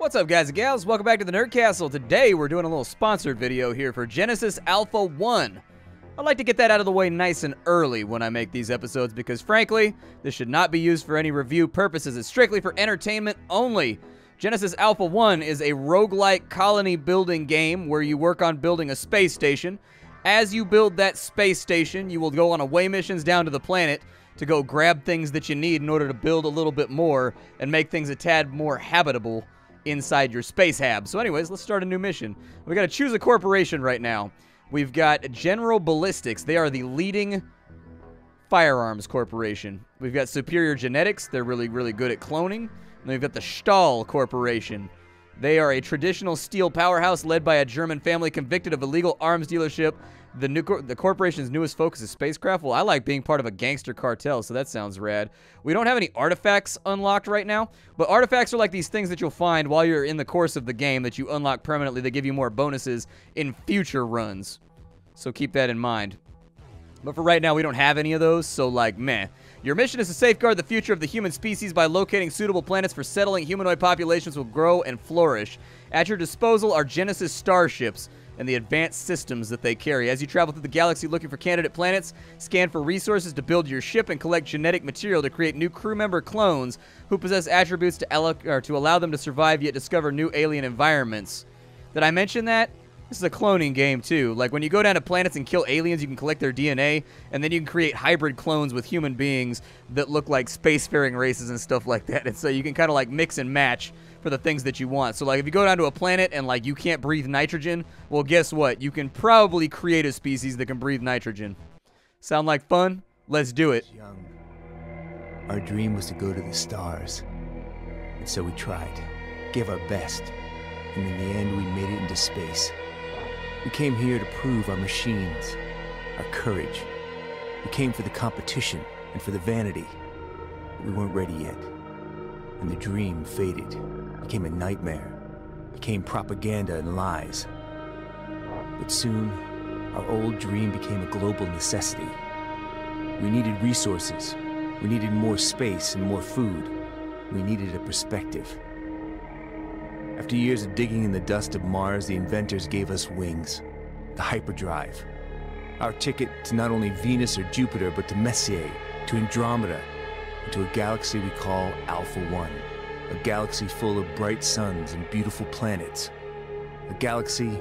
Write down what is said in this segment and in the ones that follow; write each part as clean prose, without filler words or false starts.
What's up, guys and gals? Welcome back to the Nerd Castle. Today we're doing a little sponsored video here for Genesis Alpha 1. I'd like to get that out of the way nice and early when I make these episodes because, frankly, this should not be used for any review purposes. It's strictly for entertainment only. Genesis Alpha 1 is a roguelike colony building game where you work on building a space station. As you build that space station, you will go on away missions down to the planet to go grab things that you need in order to build a little bit more and make things a tad more habitable inside your space hab. So anyways, let's start a new mission. We got to choose a corporation right now. We've got General Ballistics. They are the leading firearms corporation. We've got Superior Genetics. They're really good at cloning. And we've got the Stahl Corporation. They are a traditional steel powerhouse led by a German family convicted of illegal arms dealership. The corporation's newest focus is spacecraft. Well, I like being part of a gangster cartel, so that sounds rad. We don't have any artifacts unlocked right now, but artifacts are like these things that you'll find while you're in the course of the game that you unlock permanently. They give you more bonuses in future runs, so keep that in mind. But for right now, we don't have any of those, so like, meh. Your mission is to safeguard the future of the human species by locating suitable planets for settling humanoid populations will grow and flourish. At your disposal are Genesis starships and the advanced systems that they carry. As you travel through the galaxy looking for candidate planets, scan for resources to build your ship and collect genetic material to create new crew member clones who possess attributes to allow them to survive yet discover new alien environments. Did I mention that? This is a cloning game, too. Like, when you go down to planets and kill aliens, you can collect their DNA, and then you can create hybrid clones with human beings that look like spacefaring races and stuff like that. And so you can kind of, like, mix and match for the things that you want. So, like, if you go down to a planet and, like, you can't breathe nitrogen, well, guess what? You can probably create a species that can breathe nitrogen. Sound like fun? Let's do it. Young, our dream was to go to the stars. And so we tried, gave our best, and in the end, we made it into space. We came here to prove our machines, our courage. We came for the competition and for the vanity. But we weren't ready yet. And the dream faded, became a nightmare, became propaganda and lies. But soon, our old dream became a global necessity. We needed resources. We needed more space and more food. We needed a perspective. After years of digging in the dust of Mars, the inventors gave us wings, the hyperdrive. Our ticket to not only Venus or Jupiter, but to Messier, to Andromeda, and to a galaxy we call Alpha 1. A galaxy full of bright suns and beautiful planets. A galaxy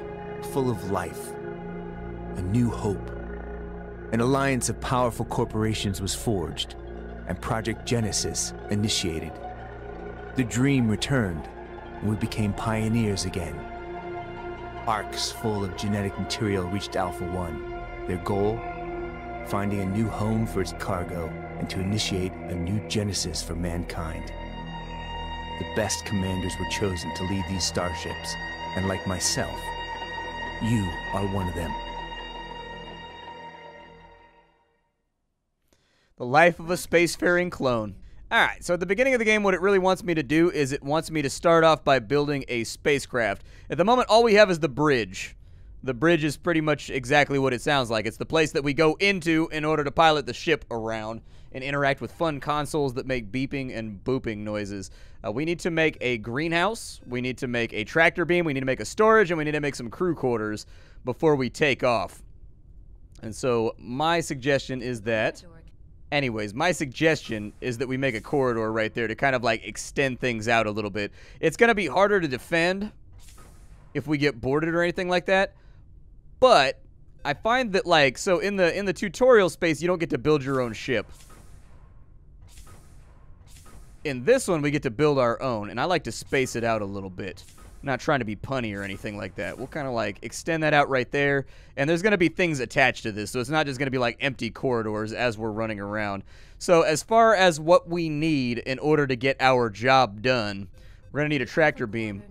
full of life. A new hope. An alliance of powerful corporations was forged, and Project Genesis initiated. The dream returned, and we became pioneers again. Arcs full of genetic material reached Alpha 1. Their goal? Finding a new home for its cargo and to initiate a new Genesis for mankind. The best commanders were chosen to lead these starships, and like myself, you are one of them. The life of a spacefaring clone. Alright, so at the beginning of the game, what it really wants me to do is it wants me to start off by building a spacecraft. At the moment, all we have is the bridge. The bridge is pretty much exactly what it sounds like. It's the place that we go into in order to pilot the ship around and interact with fun consoles that make beeping and booping noises. We need to make a greenhouse, we need to make a tractor beam, we need to make a storage, and we need to make some crew quarters before we take off. And so my suggestion is that... Anyways, my suggestion is that we make a corridor right there to kind of like extend things out a little bit. It's going to be harder to defend if we get boarded or anything like that. But I find that, like, so in the tutorial space, you don't get to build your own ship. In this one, we get to build our own, and I like to space it out a little bit. I'm not trying to be punny or anything like that. We'll kind of like extend that out right there, and there's going to be things attached to this, so it's not just going to be like empty corridors as we're running around. So as far as what we need in order to get our job done, we're going to need a tractor beam.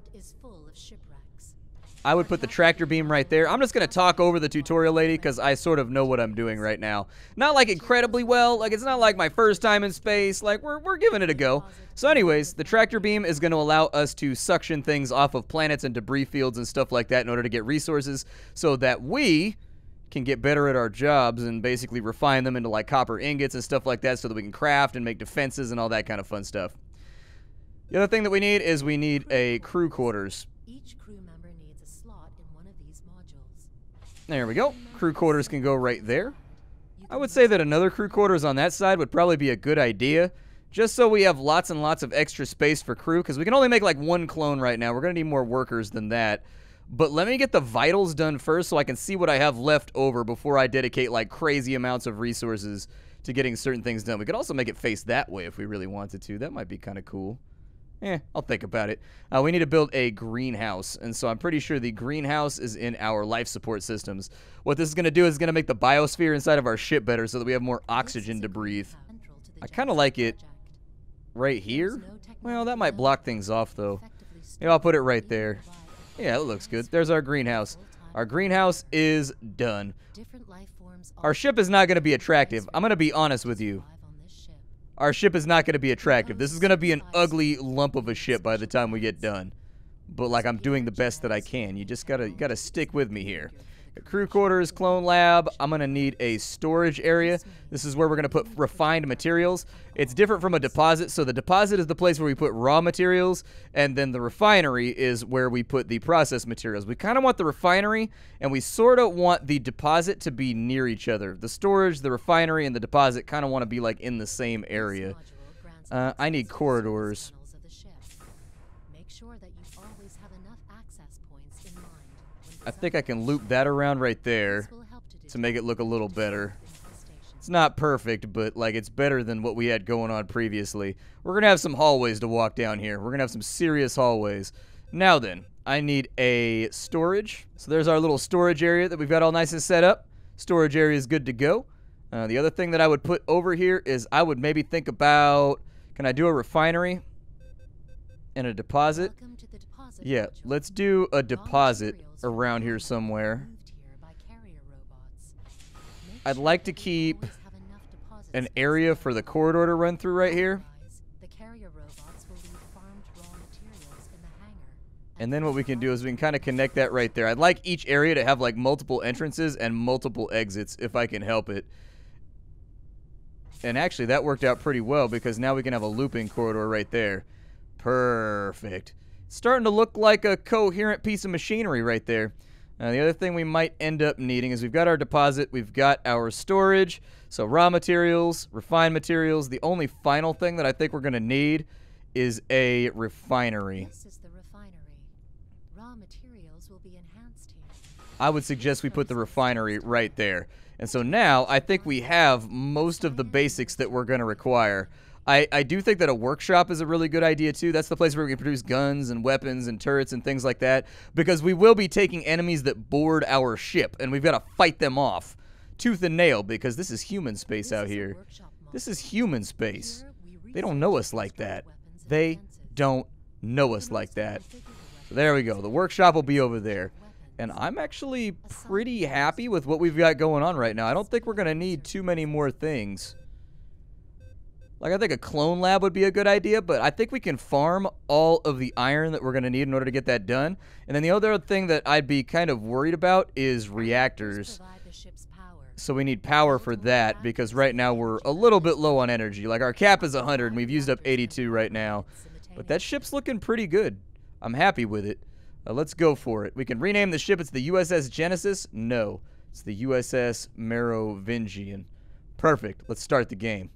I would put the tractor beam right there. I'm just going to talk over the tutorial lady because I sort of know what I'm doing right now. Not like incredibly well. Like, it's not like my first time in space. Like, we're giving it a go. So anyways, the tractor beam is going to allow us to suction things off of planets and debris fields and stuff like that in order to get resources so that we can get better at our jobs and basically refine them into like copper ingots and stuff like that so that we can craft and make defenses and all that kind of fun stuff. The other thing that we need is we need a crew quarters. Each crew member needs a slot in one of these modules. There we go. Crew quarters can go right there. I would say that another crew quarters on that side would probably be a good idea, just so we have lots and lots of extra space for crew, because we can only make like one clone right now. We're going to need more workers than that. But let me get the vitals done first so I can see what I have left over before I dedicate like crazy amounts of resources to getting certain things done. We could also make it face that way if we really wanted to. That might be kind of cool. I'll think about it. We need to build a greenhouse, and so I'm pretty sure the greenhouse is in our life support systems. What this is going to do is going to make the biosphere inside of our ship better so that we have more oxygen to breathe. I kind of like it right here. Well, that might block things off, though. Maybe I'll put it right there. Yeah, it looks good. There's our greenhouse. Our greenhouse is done. Our ship is not going to be attractive. I'm going to be honest with you. Our ship is not going to be attractive. This is going to be an ugly lump of a ship by the time we get done. But like, I'm doing the best that I can. You just gotta stick with me here. Crew quarters, clone lab. I'm going to need a storage area. This is where we're going to put refined materials. It's different from a deposit. So the deposit is the place where we put raw materials, and then the refinery is where we put the processed materials. We kind of want the refinery, and we sort of want the deposit to be near each other. The storage, the refinery, and the deposit kind of want to be like in the same area. I need corridors. I think I can loop that around right there to make it look a little better. It's not perfect, but like, it's better than what we had going on previously. We're going to have some hallways to walk down here. We're going to have some serious hallways. Now then, I need a storage. So there's our little storage area that we've got all nice and set up. Storage area is good to go. The other thing that I would put over here is I would maybe think about, can I do a refinery and a deposit? Yeah, let's do a deposit around here somewhere. I'd like to keep an area for the corridor to run through right here. And then what we can do is we can kind of connect that right there. I'd like each area to have like multiple entrances and multiple exits if I can help it. And actually that worked out pretty well because now we can have a looping corridor right there. Perfect. Starting to look like a coherent piece of machinery right there. The other thing we might end up needing is we've got our deposit, we've got our storage, so raw materials, refined materials. The only final thing that I think we're going to need is a refinery. This is the refinery. Raw materials will be enhanced here. I would suggest we put the refinery right there. And so now I think we have most of the basics that we're going to require. I do think that a workshop is a really good idea, too. That's the place where we can produce guns and weapons and turrets and things like that, because we will be taking enemies that board our ship, and we've got to fight them off tooth and nail, because this is human space out here. This is human space. They don't know us like that. They don't know us like that. So there we go. The workshop will be over there. And I'm actually pretty happy with what we've got going on right now. I don't think we're going to need too many more things. Like, I think a clone lab would be a good idea, but I think we can farm all of the iron that we're going to need in order to get that done. And then the other thing that I'd be kind of worried about is reactors. So we need power for that, because right now we're a little bit low on energy. Like, our cap is 100, and we've used up 82 right now. But that ship's looking pretty good. I'm happy with it. Let's go for it. We can rename the ship. It's the USS Genesis. No, it's the USS Merovingian. Perfect. Let's start the game.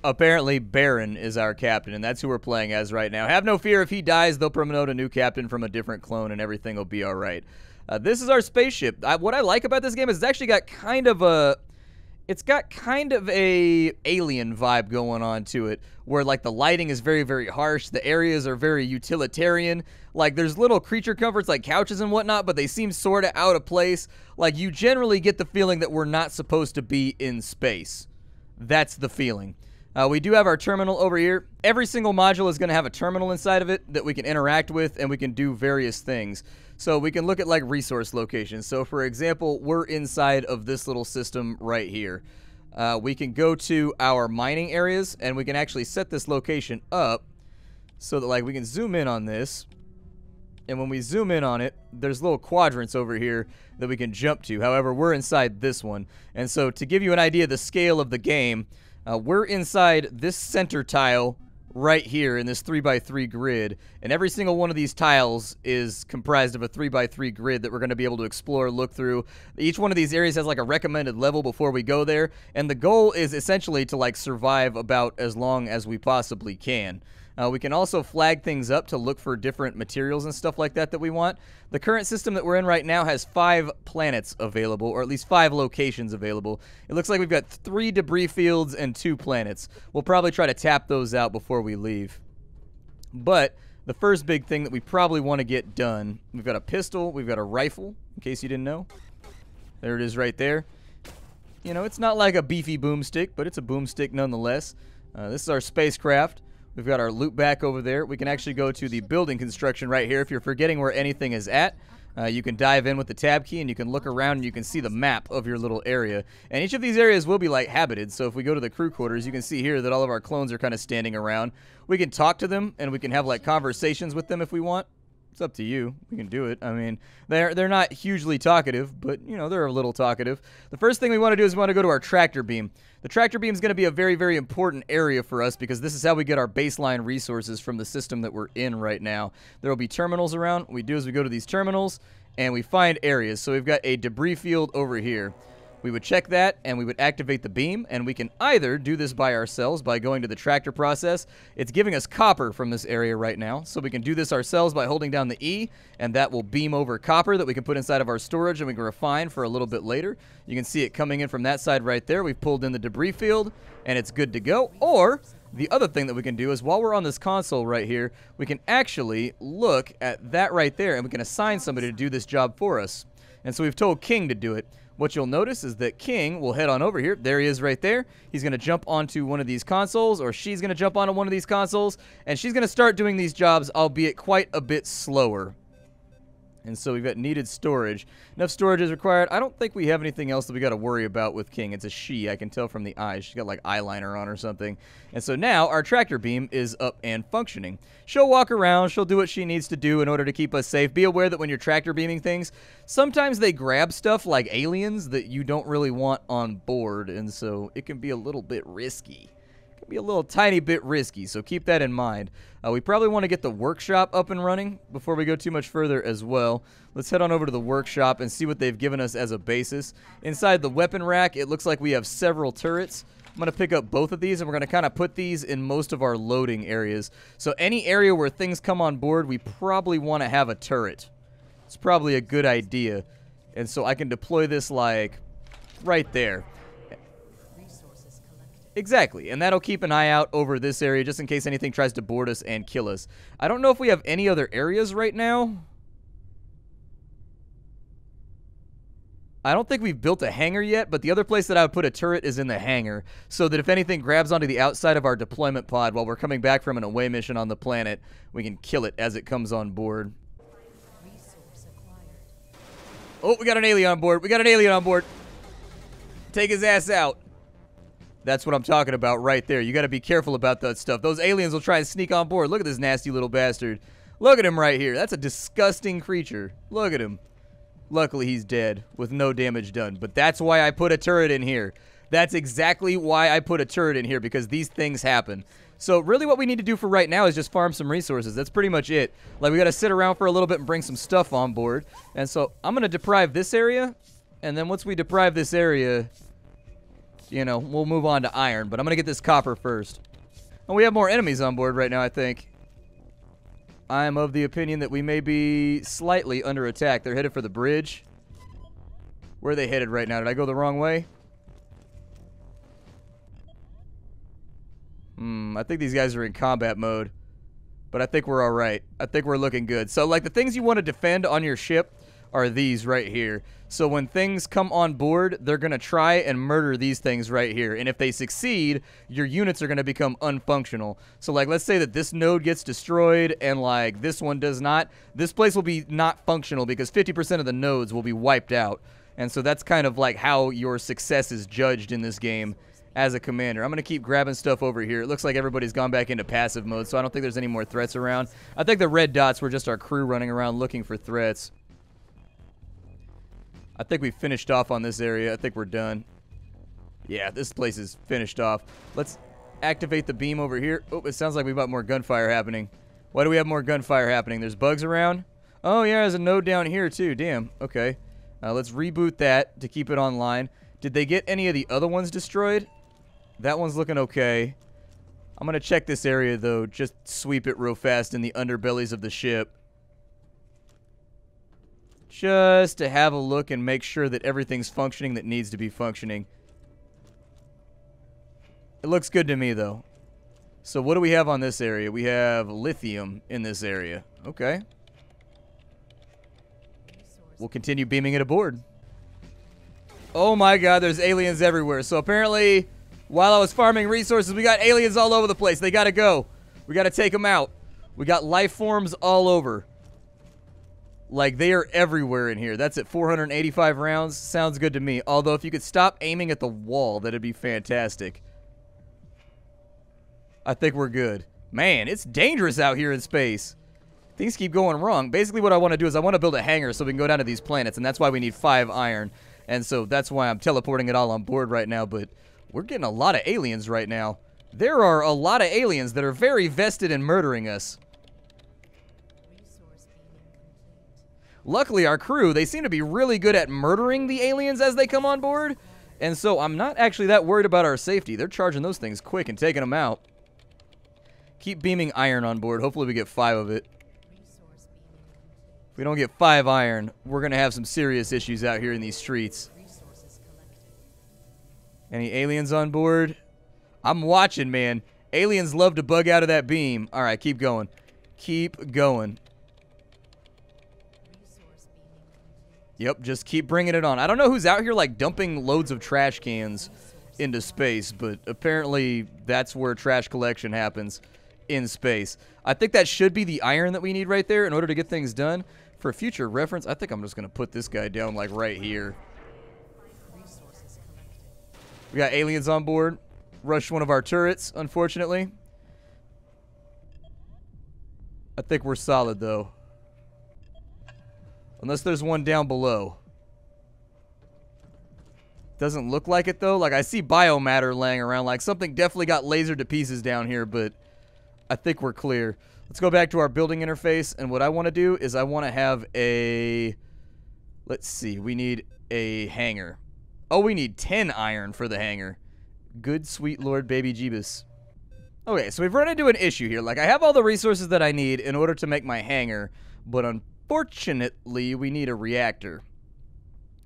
Apparently, Baron is our captain, and that's who we're playing as right now. Have no fear, if he dies, they'll promote a new captain from a different clone, and everything will be all right. This is our spaceship. What I like about this game is it's actually got kind of a It's got kind of a alien vibe going on to it, where like the lighting is very, very harsh. The areas are very utilitarian. Like there's little creature comforts like couches and whatnot, but they seem sort of out of place. Like you generally get the feeling that we're not supposed to be in space. That's the feeling. We do have our terminal over here. Every single module is going to have a terminal inside of it that we can interact with, and we can do various things. So we can look at like resource locations. So for example, we're inside of this little system right here. We can go to our mining areas, and we can actually set this location up so that like we can zoom in on this. And when we zoom in on it, there's little quadrants over here that we can jump to. However, we're inside this one. And so to give you an idea of the scale of the game, we're inside this center tile right here in this 3x3 grid, and every single one of these tiles is comprised of a 3x3 grid that we're going to be able to explore, look through. Each one of these areas has like a recommended level before we go there, and the goal is essentially to like survive about as long as we possibly can. We can also flag things up to look for different materials and stuff like that that we want. The current system that we're in right now has 5 planets available, or at least 5 locations available. It looks like we've got 3 debris fields and 2 planets. We'll probably try to tap those out before we leave. But the first big thing that we probably want to get done, we've got a pistol, we've got a rifle, in case you didn't know. There it is right there. You know, it's not like a beefy boomstick, but it's a boomstick nonetheless. This is our spacecraft. We've got our loot back over there. We can actually go to the building construction right here. If you're forgetting where anything is at, you can dive in with the tab key, and you can look around and you can see the map of your little area. And each of these areas will be like habited. So if we go to the crew quarters, you can see here that all of our clones are kind of standing around. We can talk to them, and we can have like conversations with them if we want. It's up to you. We can do it. I mean, they're not hugely talkative, but, you know, they're a little talkative. The first thing we want to do is we want to go to our tractor beam. The tractor beam is going to be a very, very important area for us because this is how we get our baseline resources from the system that we're in right now. There will be terminals around. What we do is we go to these terminals, and we find areas. So we've got a debris field over here. We would check that, and we would activate the beam, and we can either do this by ourselves by going to the tractor process. It's giving us copper from this area right now, so we can do this ourselves by holding down the E, and that will beam over copper that we can put inside of our storage and we can refine for a little bit later. You can see it coming in from that side right there. We've pulled in the debris field, and it's good to go. Or the other thing that we can do is while we're on this console right here, we can actually look at that right there, and we can assign somebody to do this job for us. And so we've told King to do it. What you'll notice is that King will head on over here. There he is right there. He's going to jump onto one of these consoles, or she's going to jump onto one of these consoles, and she's going to start doing these jobs, albeit quite a bit slower. And so we've got needed storage. Enough storage is required. I don't think we have anything else that we got to worry about with King. It's a she. I can tell from the eyes. She's got like eyeliner on or something. And so now our tractor beam is up and functioning. She'll walk around. She'll do what she needs to do in order to keep us safe. Be aware that when you're tractor beaming things, sometimes they grab stuff like aliens that you don't really want on board. And so it can be a little bit risky. Be a little tiny bit risky, so keep that in mind. We probably want to get the workshop up and running before we go too much further as well. Let's head on over to the workshop and see what they've given us as a basis. Inside the weapon rack, it looks like we have several turrets. I'm going to pick up both of these, and we're going to kind of put these in most of our loading areas. So any area where things come on board, we probably want to have a turret. It's probably a good idea. And so I can deploy this like right there. Exactly, and that'll keep an eye out over this area just in case anything tries to board us and kill us. I don't know if we have any other areas right now. I don't think we've built a hangar yet, but the other place that I would put a turret is in the hangar, so that if anything grabs onto the outside of our deployment pod while we're coming back from an away mission on the planet, we can kill it as it comes on board. Oh, we got an alien on board. We got an alien on board. Take his ass out. That's what I'm talking about right there. You got to be careful about that stuff. Those aliens will try and sneak on board. Look at this nasty little bastard. Look at him right here. That's a disgusting creature. Look at him. Luckily, he's dead with no damage done. But that's why I put a turret in here. That's exactly why I put a turret in here, because these things happen. So really what we need to do for right now is just farm some resources. That's pretty much it. Like, we got to sit around for a little bit and bring some stuff on board. And so I'm going to deprive this area. And then once we deprive this area, you know, we'll move on to iron, but I'm going to get this copper first. And we have more enemies on board right now, I think. I am of the opinion that we may be slightly under attack. They're headed for the bridge. Where are they headed right now? Did I go the wrong way? I think these guys are in combat mode. But I think we're all right. I think we're looking good. So, like, the things you want to defend on your ship are these right here. So when things come on board, they're going to try and murder these things right here. And if they succeed, your units are going to become unfunctional. So, like, let's say that this node gets destroyed and, like, this one does not. This place will be not functional because 50% of the nodes will be wiped out. And so that's kind of, like, how your success is judged in this game as a commander. I'm going to keep grabbing stuff over here. It looks like everybody's gone back into passive mode, so I don't think there's any more threats around. I think the red dots were just our crew running around looking for threats. I think we finished off on this area. I think we're done. Yeah, this place is finished off. Let's activate the beam over here. Oh, it sounds like we've got more gunfire happening. Why do we have more gunfire happening? There's bugs around? Oh, yeah, there's a node down here, too. Damn. Okay. Let's reboot that to keep it online. Did they get any of the other ones destroyed? That one's looking okay. I'm going to check this area, though. Just sweep it real fast in the underbellies of the ship. Just to have a look and make sure that everything's functioning that needs to be functioning. It looks good to me, though. So what do we have on this area? We have lithium in this area. Okay. We'll continue beaming it aboard. Oh my god, there's aliens everywhere. So apparently, while I was farming resources, we got aliens all over the place. They gotta go. We gotta take them out. We got life forms all over. Like, they are everywhere in here. That's at 485 rounds. Sounds good to me. Although, if you could stop aiming at the wall, that'd be fantastic. I think we're good. Man, it's dangerous out here in space. Things keep going wrong. Basically, what I want to do is I want to build a hangar so we can go down to these planets, and that's why we need 5 iron. And so that's why I'm teleporting it all on board right now, but we're getting a lot of aliens right now. There are a lot of aliens that are very vested in murdering us. Luckily, our crew, they seem to be really good at murdering the aliens as they come on board. And so I'm not actually that worried about our safety. They're charging those things quick and taking them out. Keep beaming iron on board. Hopefully we get 5 of it. If we don't get 5 iron, we're going to have some serious issues out here in these streets. Any aliens on board? I'm watching, man. Aliens love to bug out of that beam. All right, keep going. Keep going. Yep, just keep bringing it on. I don't know who's out here, like, dumping loads of trash cans into space, but apparently that's where trash collection happens, in space. I think that should be the iron that we need right there in order to get things done. For future reference, I think I'm just going to put this guy down, like, right here. We got aliens on board. Rushed one of our turrets, unfortunately. I think we're solid, though. Unless there's one down below. Doesn't look like it, though. Like, I see biomatter laying around. Like, something definitely got lasered to pieces down here, but I think we're clear. Let's go back to our building interface, and what I want to do is I want to have a... Let's see. We need a hangar. Oh, we need 10 iron for the hangar. Good sweet Lord baby Jeebus. Okay, so we've run into an issue here. Like, I have all the resources that I need in order to make my hangar, but unfortunately, we need a reactor.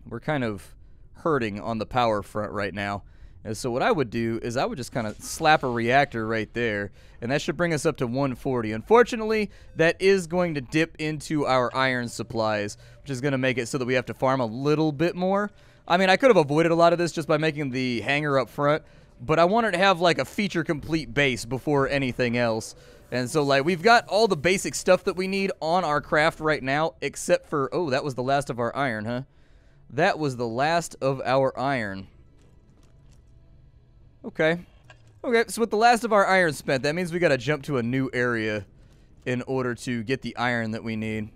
We're kind of hurting on the power front right now. And so what I would do is I would just kind of slap a reactor right there, and that should bring us up to 140. Unfortunately, that is going to dip into our iron supplies, which is going to make it so that we have to farm a little bit more. I mean, I could have avoided a lot of this just by making the hangar up front, but I wanted to have, like, a feature-complete base before anything else. And so, like, we've got all the basic stuff that we need on our craft right now, except for... Oh, that was the last of our iron, huh? That was the last of our iron. Okay. Okay, so with the last of our iron spent, that means we got to jump to a new area in order to get the iron that we need.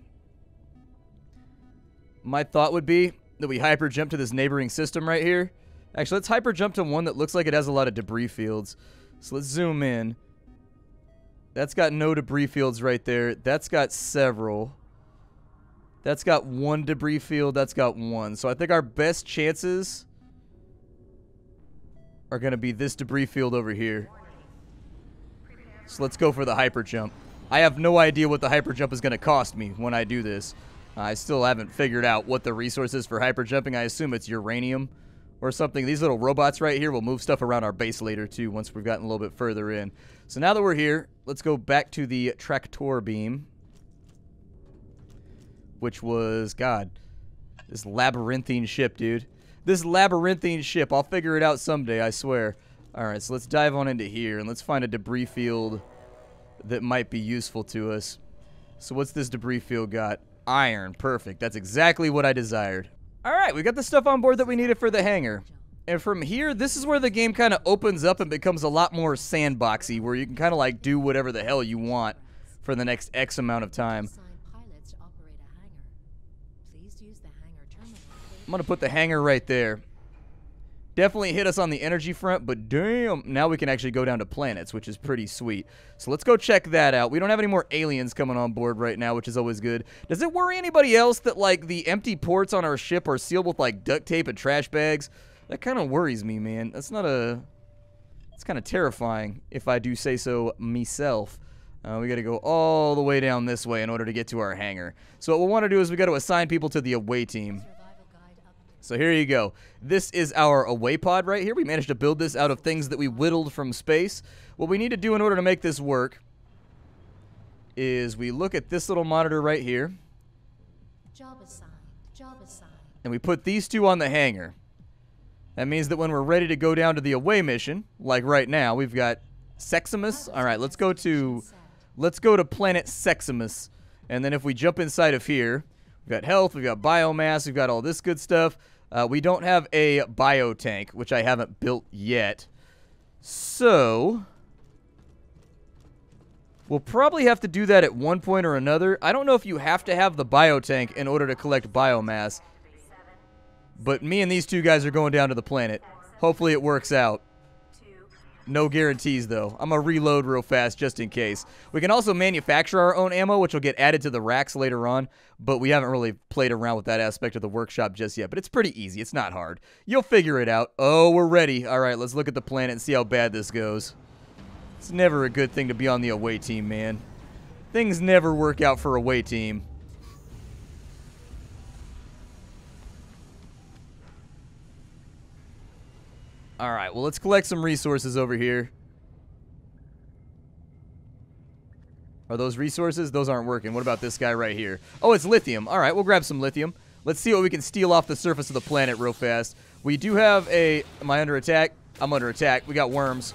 My thought would be that we hyper jump to this neighboring system right here. Actually, let's hyper jump to one that looks like it has a lot of debris fields. So let's zoom in. That's got no debris fields right there. That's got several. That's got 1 debris field. That's got 1. So I think our best chances are going to be this debris field over here. So let's go for the hyper jump. I have no idea what the hyper jump is going to cost me when I do this. I still haven't figured out what the resource is for hyper jumping. I assume it's uranium or something. These little robots right here will move stuff around our base later, too, once we've gotten a little bit further in. So now that we're here, let's go back to the tractor beam, which was, God, this labyrinthine ship, dude. This labyrinthine ship. I'll figure it out someday, I swear. All right, so let's dive on into here, and let's find a debris field that might be useful to us. So what's this debris field got? Iron. Perfect. That's exactly what I desired. All right, we got the stuff on board that we needed for the hangar. And from here, this is where the game kind of opens up and becomes a lot more sandboxy, where you can kind of like do whatever the hell you want for the next X amount of time. Assign pilots to operate a hangar. Please use the hangar terminal. I'm going to put the hangar right there. Definitely hit us on the energy front, but damn, now we can actually go down to planets, which is pretty sweet. So let's go check that out. We don't have any more aliens coming on board right now, which is always good. Does it worry anybody else that, like, the empty ports on our ship are sealed with, like, duct tape and trash bags? That kind of worries me, man. That's not a... It's kind of terrifying, if I do say so myself. We got to go all the way down this way in order to get to our hangar. So what we want to do is we got to assign people to the away team. Survival guide up. So here you go. This is our away pod right here. We managed to build this out of things that we whittled from space. What we need to do in order to make this work is we look at this little monitor right here, Job assigned. Job assigned. and we put these two on the hangar. That means that when we're ready to go down to the away mission, like right now, we've got Seximus. All right, let's go to planet Seximus. And then if we jump inside of here, we've got health, we've got biomass, we've got all this good stuff. We don't have a bio tank, which I haven't built yet. So we'll probably have to do that at one point or another. I don't know if you have to have the bio tank in order to collect biomass. But me and these two guys are going down to the planet. Hopefully it works out. No guarantees, though. I'm going to reload real fast just in case. We can also manufacture our own ammo, which will get added to the racks later on. But we haven't really played around with that aspect of the workshop just yet. But it's pretty easy. It's not hard. You'll figure it out. Oh, we're ready. All right, let's look at the planet and see how bad this goes. It's never a good thing to be on the away team, man. Things never work out for away team. All right, well, let's collect some resources over here. Are those resources? Those aren't working. What about this guy right here? Oh, it's lithium. All right, we'll grab some lithium. Let's see what we can steal off the surface of the planet real fast. We do have a... Am I under attack? I'm under attack. We got worms.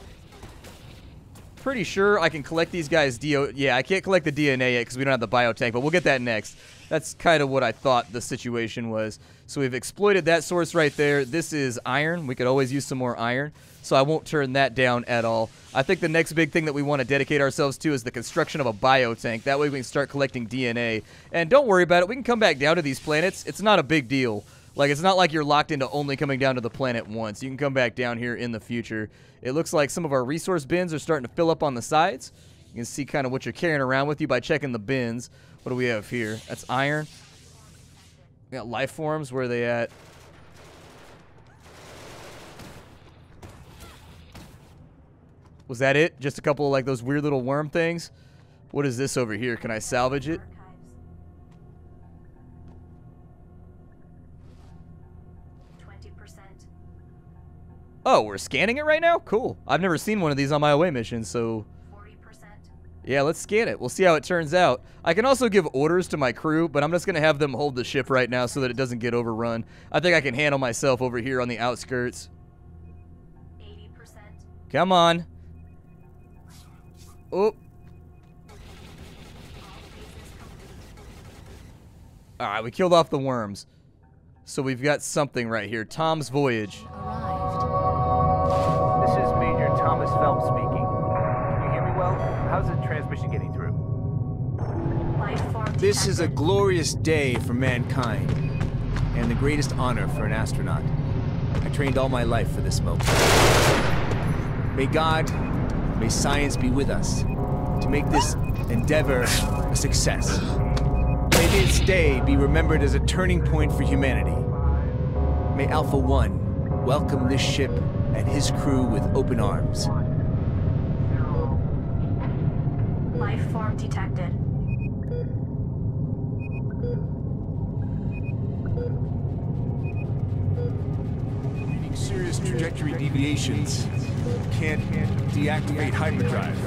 Pretty sure I can collect these guys' Yeah, I can't collect the DNA yet because we don't have the biotank, but we'll get that next. That's kind of what I thought the situation was. So we've exploited that source right there. This is iron. We could always use some more iron, so I won't turn that down at all. I think the next big thing that we want to dedicate ourselves to is the construction of a biotank. That way we can start collecting DNA. And don't worry about it. We can come back down to these planets. It's not a big deal. Like, it's not like you're locked into only coming down to the planet once. You can come back down here in the future. It looks like some of our resource bins are starting to fill up on the sides. You can see kind of what you're carrying around with you by checking the bins. What do we have here? That's iron. We got life forms. Where are they at? Was that it? Just a couple of like those weird little worm things? What is this over here? Can I salvage it? Oh, we're scanning it right now? Cool. I've never seen one of these on my away mission, so... 40%. Yeah, let's scan it. We'll see how it turns out. I can also give orders to my crew, but I'm just going to have them hold the ship right now so that it doesn't get overrun. I think I can handle myself over here on the outskirts. 80%. Come on. Oh. Alright, we killed off the worms. So we've got something right here. Tom's Voyage. Arrived. This is Major Thomas Phelps speaking. Can you hear me well? How's the transmission getting through? Life form This is a detected. glorious day for mankind, and the greatest honor for an astronaut. I trained all my life for this moment. May God, may science be with us to make this endeavor a success. May this day be remembered as a turning point for humanity. May Alpha One welcome this ship and his crew with open arms. Life form detected. trajectory deviations. Can't deactivate hyperdrive.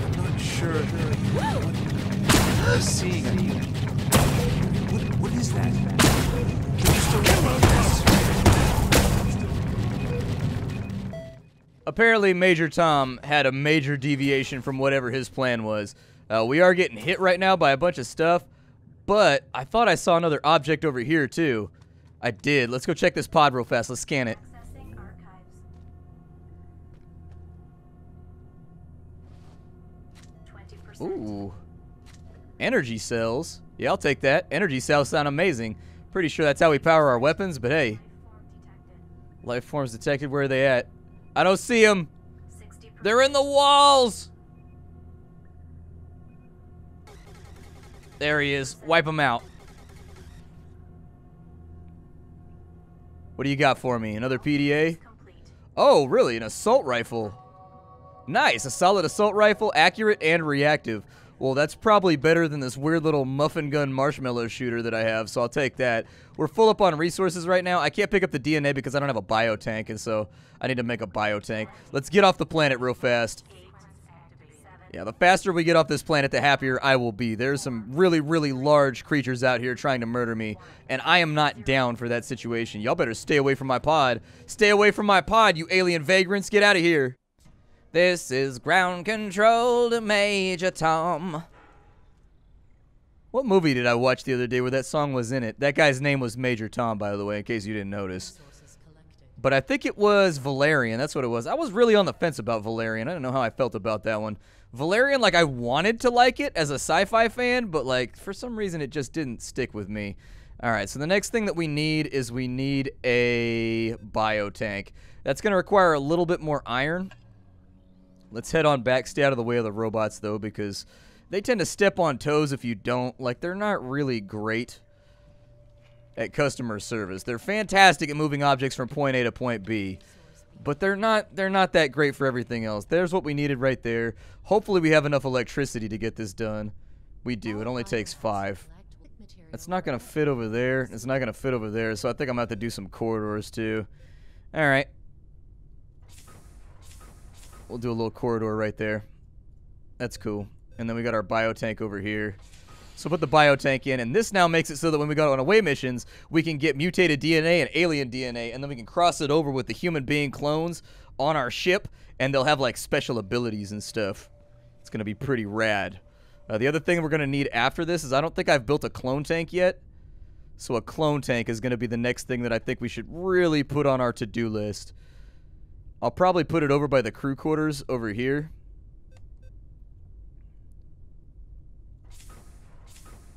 I'm not sure what I'm seeing. What is that? Can you still reload this? Apparently, Major Tom had a major deviation from whatever his plan was. We are getting hit right now by a bunch of stuff, but I thought I saw another object over here, too. I did. Let's go check this pod real fast. Let's scan it. Accessing archives. 20%. Ooh. Energy cells. Yeah, I'll take that. Energy cells sound amazing. Pretty sure that's how we power our weapons, but hey. Life forms detected. Where are they at? I don't see them. 60%. They're in the walls. There he is. Wipe him out. What do you got for me? Another PDA? Complete. Oh, really? An assault rifle. Nice. A solid assault rifle, accurate and reactive. Well, that's probably better than this weird little muffin gun marshmallow shooter that I have, so I'll take that. We're full up on resources right now. I can't pick up the DNA because I don't have a biotank, and so I need to make a biotank. Let's get off the planet real fast. 8, 7. Yeah, the faster we get off this planet, the happier I will be. There's some really, really large creatures out here trying to murder me, and I am not down for that situation. Y'all better stay away from my pod. Stay away from my pod, you alien vagrants. Get out of here. This is ground control to Major Tom. What movie did I watch the other day where that song was in it? That guy's name was Major Tom, by the way, in case you didn't notice. Resources collected. But I think it was Valerian. That's what it was. I was really on the fence about Valerian. I don't know how I felt about that one. Valerian, like, I wanted to like it as a sci-fi fan, but, like, for some reason it just didn't stick with me. All right, so the next thing that we need is we need a biotank. That's going to require a little bit more iron. Let's head on back. Stay out of the way of the robots, though, because they tend to step on toes if you don't. Like, they're not really great at customer service. They're fantastic at moving objects from point A to point B, but they're not that great for everything else. There's what we needed right there. Hopefully we have enough electricity to get this done. We do. It only takes 5. That's not going to fit over there. It's not going to fit over there, so I think I'm going to have to do some corridors, too. All right. We'll do a little corridor right there. That's cool. And then we got our biotank over here. So put the biotank in, and this now makes it so that when we go on away missions, we can get mutated DNA and alien DNA, and then we can cross it over with the human being clones on our ship, and they'll have, like, special abilities and stuff. It's going to be pretty rad. The other thing we're going to need after this is I don't think I've built a clone tank yet. So a clone tank is going to be the next thing that I think we should really put on our to-do list. I'll probably put it over by the crew quarters over here.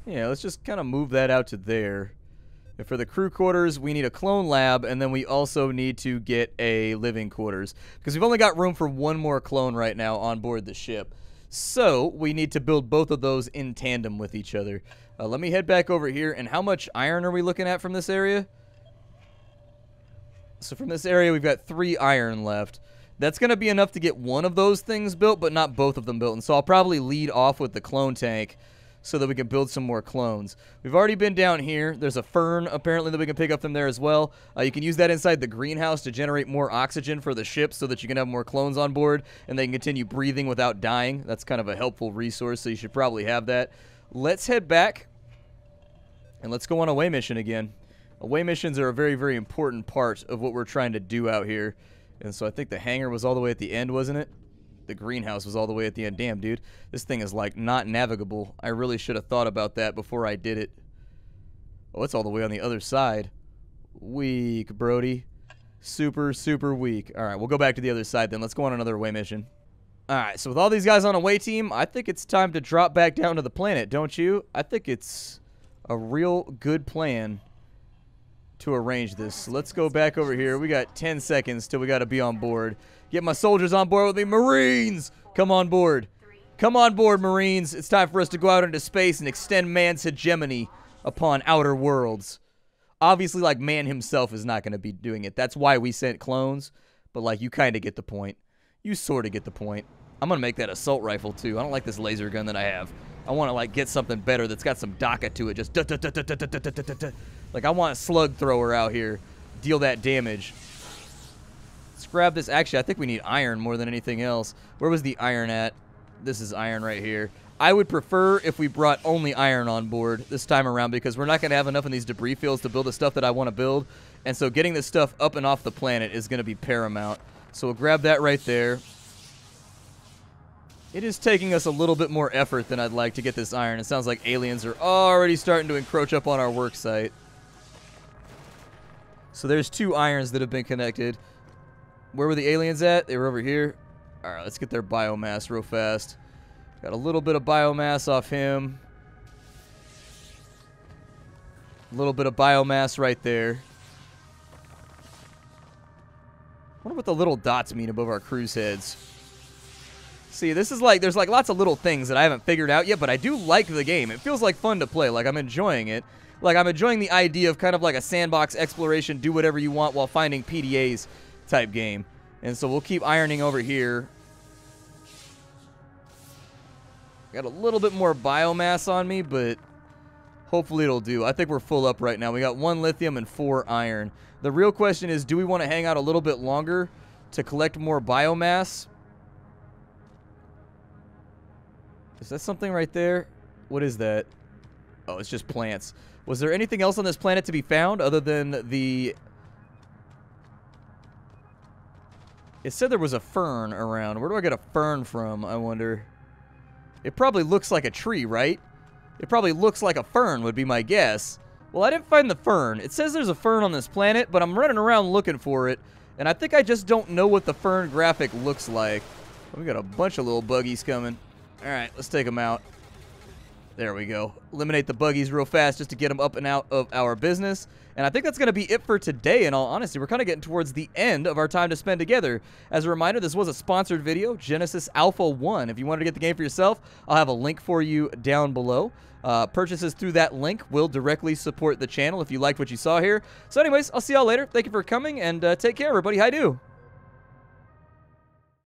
Yeah, let's just kind of move that out to there. And for the crew quarters, we need a clone lab, and then we also need to get a living quarters. Because we've only got room for one more clone right now on board the ship. So we need to build both of those in tandem with each other. Let me head back over here. And how much iron are we looking at from this area? So from this area, we've got 3 iron left. That's going to be enough to get one of those things built, but not both of them built. And so I'll probably lead off with the clone tank so that we can build some more clones. We've already been down here. There's a fern, apparently, that we can pick up from there as well. You can use that inside the greenhouse to generate more oxygen for the ship so that you can have more clones on board and they can continue breathing without dying. That's kind of a helpful resource, so you should probably have that. Let's head back, and let's go on away mission again. Away missions are a very, very important part of what we're trying to do out here. And so I think the hangar was all the way at the end, wasn't it? The greenhouse was all the way at the end. Damn, dude. This thing is, like, not navigable. I really should have thought about that before I did it. Oh, it's all the way on the other side. Weak, Brody. Super, super weak. All right, we'll go back to the other side then. Let's go on another away mission. All right, so with all these guys on away team, I think it's time to drop back down to the planet, don't you? I think it's a real good plan to arrange this. So let's go back over here. We got 10 seconds till we got to be on board. Get my soldiers on board with me. Marines, come on board. Come on board, Marines. It's time for us to go out into space and extend man's hegemony upon outer worlds. Obviously, like, man himself is not going to be doing it. That's why we sent clones. But, like, you kind of get the point. You sort of get the point. I'm going to make that assault rifle, too. I don't like this laser gun that I have. I want to, like, get something better that's got some DACA to it. Just like, I want a slug thrower out here. Deal that damage. Let's grab this. Actually, I think we need iron more than anything else. Where was the iron at? This is iron right here. I would prefer if we brought only iron on board this time around because we're not going to have enough in these debris fields to build the stuff that I want to build. And so getting this stuff up and off the planet is going to be paramount. So we'll grab that right there. It is taking us a little bit more effort than I'd like to get this iron. It sounds like aliens are already starting to encroach up on our work site. So there's 2 irons that have been connected. Where were the aliens at? They were over here. All right, let's get their biomass real fast. Got a little bit of biomass off him. A little bit of biomass right there. I wonder what the little dots mean above our cruise heads. See, this is like, there's like lots of little things that I haven't figured out yet, but I do like the game. It feels like fun to play. Like, I'm enjoying it. Like, I'm enjoying the idea of kind of like a sandbox exploration, do whatever you want while finding PDAs type game. And so we'll keep ironing over here. Got a little bit more biomass on me, but hopefully it'll do. I think we're full up right now. We got 1 lithium and 4 iron. The real question is, do we want to hang out a little bit longer to collect more biomass? Is that something right there? What is that? Oh, it's just plants. Was there anything else on this planet to be found other than the... It said there was a fern around. Where do I get a fern from, I wonder? It probably looks like a tree, right? It probably looks like a fern would be my guess. Well, I didn't find the fern. It says there's a fern on this planet, but I'm running around looking for it, and I think I just don't know what the fern graphic looks like. We got a bunch of little buggies coming. All right, let's take them out. There we go. Eliminate the buggies real fast just to get them up and out of our business. And I think that's going to be it for today, in all honesty. We're kind of getting towards the end of our time to spend together. As a reminder, this was a sponsored video, Genesis Alpha 1. If you wanted to get the game for yourself, I'll have a link for you down below. Purchases through that link will directly support the channel if you liked what you saw here. So anyways, I'll see y'all later. Thank you for coming, and take care, everybody. Hi-do.